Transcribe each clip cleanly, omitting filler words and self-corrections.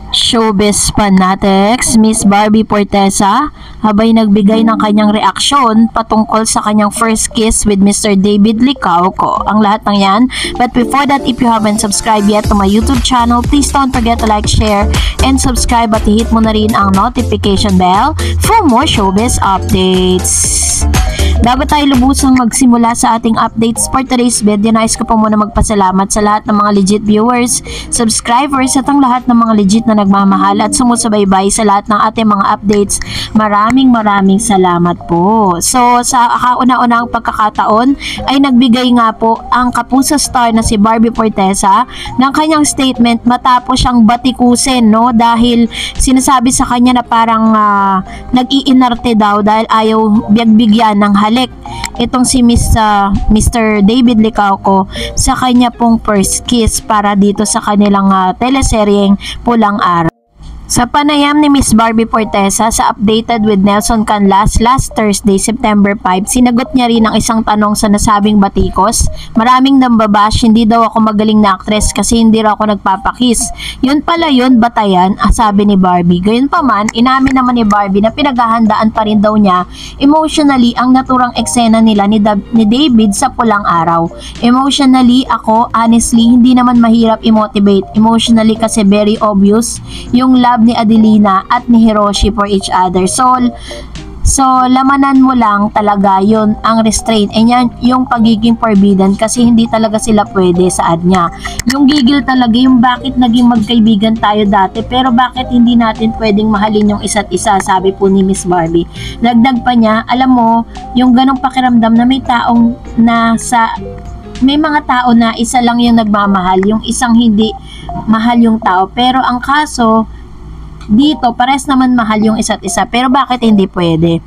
Showbiz fanatics, Miss Barbie Fortesa, habay nagbigay ng kanyang reaksyon patungkol sa kanyang first kiss with Mr. David Licauco. Ang lahat ng yan. But before that, if you haven't subscribed yet to my YouTube channel, please don't forget to like, share, and subscribe at hit mo na rin ang notification bell for more showbiz updates. Bago tayo lubusang magsimula sa ating updates for today's video, nais ko po muna magpasalamat sa lahat ng mga legit viewers, subscribers at ang lahat ng mga legit na nagmamahal at sumusubaybay sa lahat ng ating mga updates. Maraming salamat po. So sa kauna-unang pagkakataon ay nagbigay nga po ang kapuso star na si Barbie Fortesa ng kanyang statement matapos siyang batikusin, no, dahil sinasabi sa kanya na parang nag-iinarte daw dahil ayaw bigyan ng halik itong si Mr. David Licauco sa kanya pong first kiss para dito sa kanilang teleseryeng Pulang Araw. Sa panayam ni Miss Barbie Fortesa sa Updated with Nelson Canlas last Thursday, September 5, sinagot niya rin ang isang tanong sa nasabing batikos. Maraming nambabash, hindi daw ako magaling na actress kasi hindi raw ako nagpapakis. Yun pala yun, batayan, sabi ni Barbie. Gayunpaman, inamin naman ni Barbie na pinaghahandaan pa rin daw niya emotionally ang naturang eksena nila ni David sa Pulang Araw. Emotionally, ako, honestly, hindi naman mahirap i-motivate. Emotionally kasi very obvious yung love ni Adelina at ni Hiroshi for each other. So lamanan mo lang talaga yun ang restraint. And yan yung pagiging forbidden kasi hindi talaga sila pwede sa ad niya. Yung gigil talaga yung bakit naging magkaibigan tayo dati pero bakit hindi natin pwedeng mahalin yung isa't isa, sabi po ni Miss Barbie. Dagdag pa niya, alam mo, yung ganong pakiramdam na may mga tao na isa lang yung nagmamahal, yung isang hindi mahal yung tao. Pero ang kaso dito, pares naman mahal yung isa't isa. Pero bakit hindi pwede?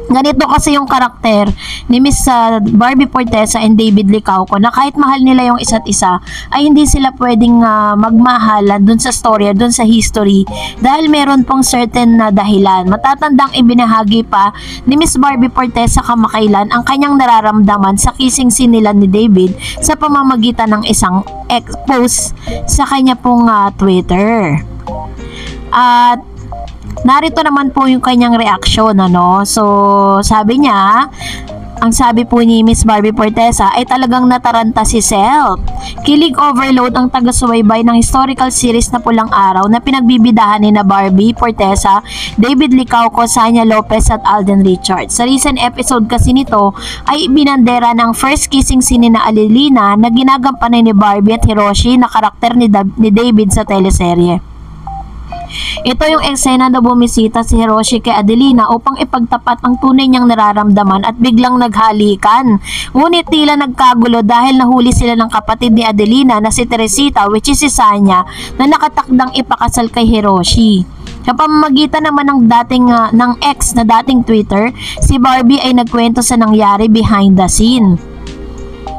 Ganito kasi yung karakter ni Miss Barbie Fortesa and David Licauco na kahit mahal nila yung isa't isa, ay hindi sila pwedeng magmahalan dun sa story, dun sa history dahil meron pong certain na dahilan. Matatandang ibinahagi pa ni Miss Barbie Fortesa kamakailan ang kanyang nararamdaman sa kissing scene nila ni David sa pamamagitan ng isang post sa kanya pong Twitter. At narito naman po yung kanyang reaksyon, ano. So sabi niya, ang sabi po ni Miss Barbie Fortesa ay talagang nataranta si Self. Kilig overload ang taga-subaybay ng historical series na Pulang Araw na pinagbibidahan ni na Barbie Fortesa, David Licauco, Sanya Lopez at Alden Richards. Sa recent episode kasi nito ay binandera ng first kissing scene na Adelina na ginagampanan ni Barbie at Hiroshi na karakter ni David sa teleserye. Ito yung eksena na bumisita si Hiroshi kay Adelina upang ipagtapat ang tunay niyang nararamdaman at biglang naghalikan. Ngunit tila nagkagulo dahil nahuli sila ng kapatid ni Adelina na si Teresita, which is si Sanya, na nakatakdang ipakasal kay Hiroshi. Sa pamamagitan naman ng ex na dating Twitter, si Barbie ay nagkwento sa nangyari behind the scene.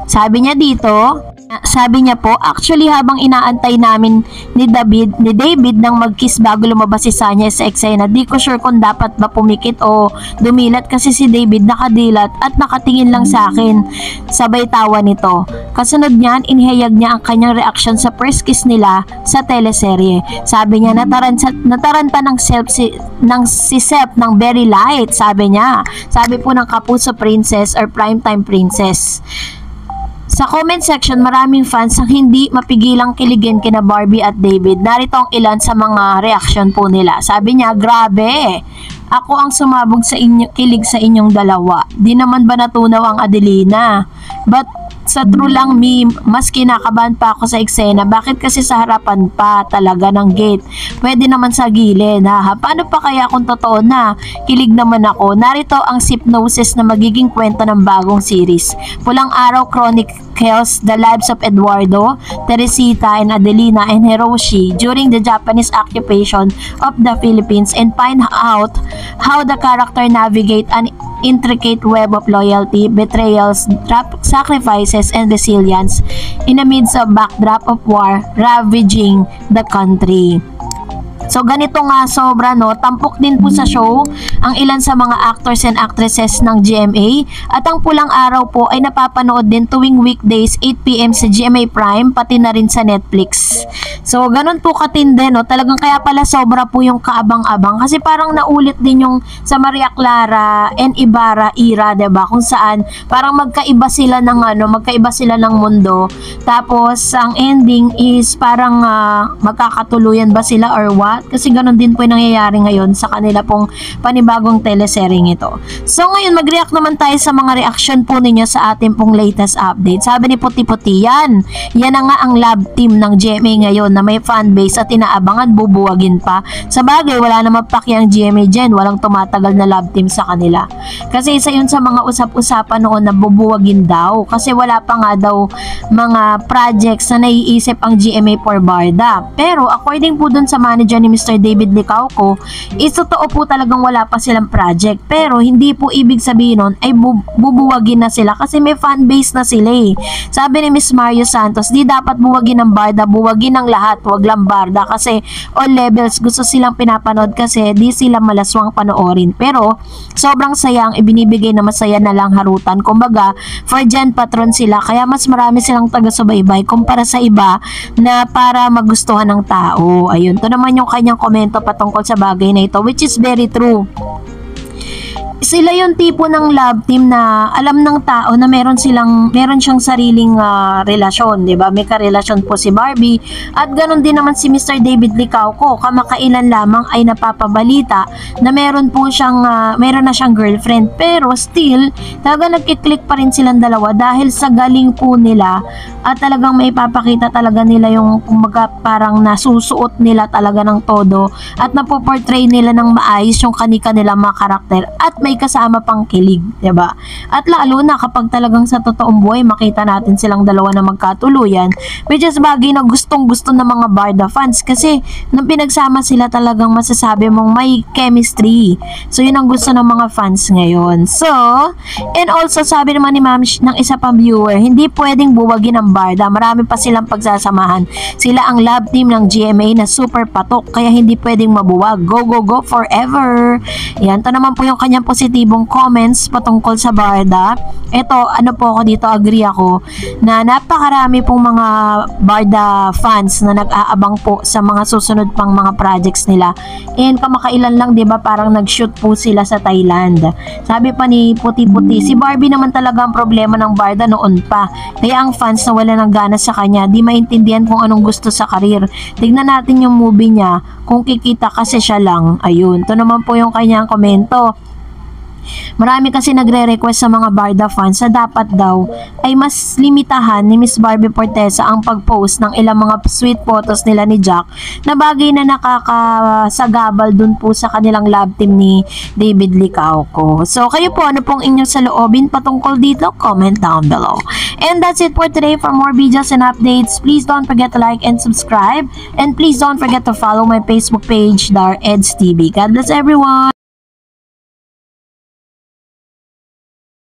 Sabi niya po, actually habang inaantay namin ni David nang mag-kiss bago lumabas si Sanya sa eksena, di ko sure kung dapat ba pumikit o dumilat kasi si David nakadilat at nakatingin lang sa akin. Sabay tawa nito. Kasunod niyan, inihayag niya ang kanyang reaksyon sa first kiss nila sa teleserye. Sabi niya, nataranta ng si Sep ng very light, sabi niya. Sabi po ng Kapuso Princess or Primetime Princess. Sa comment section, maraming fans ang hindi mapigilang kiligin kina Barbie at David. Narito ang ilan sa mga reaction po nila. Sabi niya, grabe! Ako ang sumabog sa kilig sa inyong dalawa. Di naman ba natunaw ang Adelina? But sa true lang mas kinakabahan pa ako sa eksena. Bakit kasi sa harapan pa talaga ng gate? Pwede naman sa gilid. Paano pa kaya kung totoo na? Kilig naman ako. Narito ang synopsis na magiging kwento ng bagong series. Pulang Araw Chronicles the lives of Eduardo, Teresita, and Adelina and Hiroshi during the Japanese occupation of the Philippines and find out how the character navigate an intricate web of loyalty, betrayals, sacrifices, and resilience in the midst of backdrop of war ravaging the country. So ganito nga, sobra no, tampok din po sa show ang ilan sa mga actors and actresses ng GMA, at ang Pulang Araw po ay napapanood din tuwing weekdays 8 PM sa GMA Prime, pati na rin sa Netflix. So ganun po katindi, no? Talagang kaya pala sobra po yung kaabang-abang, kasi parang naulit din yung sa Maria Clara and Ibarra era, 'di ba? Kung saan parang magkaiba sila ng mundo. Tapos ang ending is parang magkakatuluyan ba sila or what? Kasi ganun din po yung nangyayari ngayon sa kanila pong panibagong teleseryeng ito. So ngayon mag-react naman tayo sa mga reaction po ninyo sa ating pong latest update. Sabi ni Puti-Puti, yan na nga ang love team ng GMA ngayon na may fanbase at inaabangan, bubuwagin pa. Sa bagay, wala naman paki ang GMA dyan, walang tumatagal na love team sa kanila. Kasi isa yun sa mga usap-usapan noon na bubuwagin daw, kasi wala pa nga daw mga projects na naiisip ang GMA for Barda. Pero according po dun sa manager ni Mr. David Licauco, is totoo po talagang wala pa silang project. Pero hindi po ibig sabihin nun ay bubuwagin na sila, kasi may fanbase na sila eh. Sabi ni Miss Mario Santos, di dapat buwagin ng Barda, buwagin ng lahat, wag lang Barda, kasi all levels gusto silang pinapanood, kasi di sila malaswang panoorin. Pero sobrang saya ang ibinibigay na masaya na lang harutan. Kumbaga, for Jan patron sila, kaya mas marami silang taga-subaybay kumpara sa iba na para magustuhan ng tao. Ayun, to naman yung kanyang komento patungkol sa bagay na ito, which is very true. Sila yung tipo ng love team na alam ng tao na meron siyang sariling relasyon, 'di ba? May karelasyon po si Barbie, at ganoon din naman si Mr. David Licauco. Kamakailan lamang ay napapabalita na meron na siyang girlfriend, pero still talaga nagki-click pa rin silang dalawa dahil sa galing po nila, at talagang may papakita talaga nila yung kumbaga parang nasusuot nila talaga ng todo, at napoportray nila ng maayos yung kanilang mga karakter, at may kasama pang kilig, 'di ba? At lalo na kapag talagang sa totoong buhay makita natin silang dalawa na magkatuluyan, which is bagay na gustong-gusto ng mga Barda fans, kasi nung pinagsama sila talagang masasabi mong may chemistry. So yun ang gusto ng mga fans ngayon. So, and also sabi naman ni Ma'am ng isa pang viewer, hindi pwedeng buwagin ang Barda, marami pa silang pagsasamahan. Sila ang love team ng GMA na super patok, kaya hindi pwedeng mabuwag. Go, go, go forever. Yan, to naman po yung kanyang positibong comments patungkol sa Barda. Ito, ako dito, agree ako na napakarami pong mga Barda fans na nag-aabang po sa mga susunod pang mga projects nila. And kamakailan lang, 'di ba, parang nag-shoot po sila sa Thailand. Sabi pa ni Puti-Puti, si Barbie naman talaga ang problema ng Barda noon pa. Kaya ang fans na wala ng gana sa kanya, di maintindihan kung anong gusto sa karir. Tignan natin yung movie niya, kung kikita kasi siya lang. Ayun, to naman po yung kanyang komento. Marami kasi nagre-request sa mga Barda fans na dapat daw ay mas limitahan ni Miss Barbie Fortesa ang pag-post ng ilang mga sweet photos nila ni Jack, na bagay na nakakasagabal dun po sa kanilang love team ni David Licauco. So kayo po, ano pong inyong saloobin patungkol dito? Comment down below. And that's it for today. For more videos and updates, please don't forget to like and subscribe, and please don't forget to follow my Facebook page, Dar Eds TV. God bless everyone!